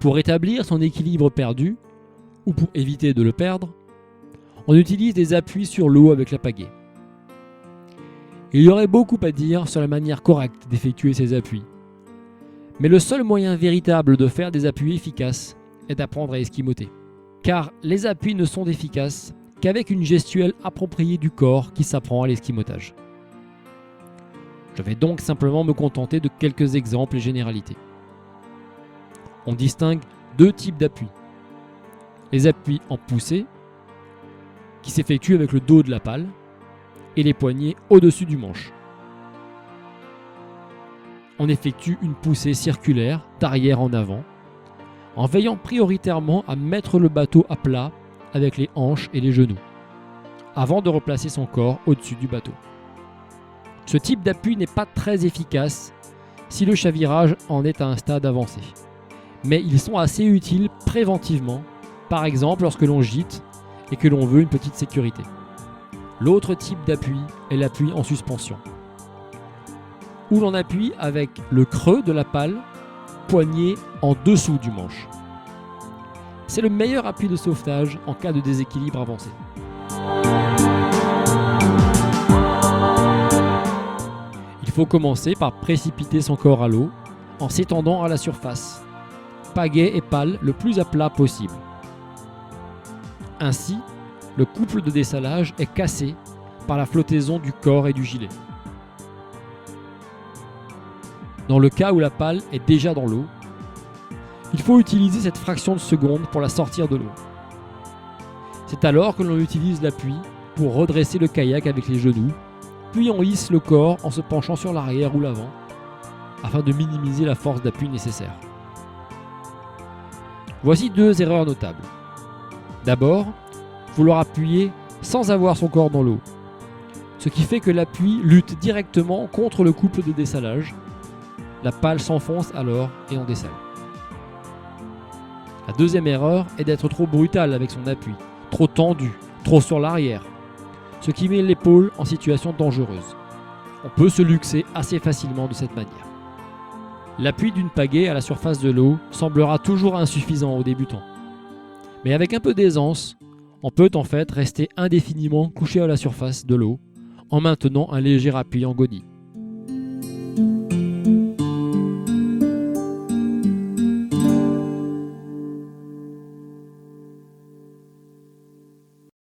Pour rétablir son équilibre perdu, ou pour éviter de le perdre, on utilise des appuis sur l'eau avec la pagaie. Il y aurait beaucoup à dire sur la manière correcte d'effectuer ces appuis. Mais le seul moyen véritable de faire des appuis efficaces est d'apprendre à esquimoter. Car les appuis ne sont efficaces qu'avec une gestuelle appropriée du corps qui s'apprend à l'esquimotage. Je vais donc simplement me contenter de quelques exemples et généralités. On distingue deux types d'appuis. Les appuis en poussée, qui s'effectuent avec le dos de la pale, et les poignets au-dessus du manche. On effectue une poussée circulaire d'arrière en avant, en veillant prioritairement à mettre le bateau à plat avec les hanches et les genoux, avant de replacer son corps au-dessus du bateau. Ce type d'appui n'est pas très efficace si le chavirage en est à un stade avancé, mais ils sont assez utiles préventivement, par exemple lorsque l'on gîte et que l'on veut une petite sécurité. L'autre type d'appui est l'appui en suspension, où l'on appuie avec le creux de la pale, poignet en dessous du manche. C'est le meilleur appui de sauvetage en cas de déséquilibre avancé. Il faut commencer par précipiter son corps à l'eau en s'étendant à la surface, pagaie et pale le plus à plat possible. Ainsi, le couple de dessalage est cassé par la flottaison du corps et du gilet. Dans le cas où la pale est déjà dans l'eau, il faut utiliser cette fraction de seconde pour la sortir de l'eau. C'est alors que l'on utilise l'appui pour redresser le kayak avec les genoux, puis on hisse le corps en se penchant sur l'arrière ou l'avant, afin de minimiser la force d'appui nécessaire. Voici deux erreurs notables. D'abord, vouloir appuyer sans avoir son corps dans l'eau, ce qui fait que l'appui lutte directement contre le couple de dessalage. La pale s'enfonce alors et on dessale. La deuxième erreur est d'être trop brutal avec son appui, trop tendu, trop sur l'arrière, ce qui met l'épaule en situation dangereuse. On peut se luxer assez facilement de cette manière. L'appui d'une pagaie à la surface de l'eau semblera toujours insuffisant aux débutants. Mais avec un peu d'aisance, on peut en fait rester indéfiniment couché à la surface de l'eau en maintenant un léger appui en godille.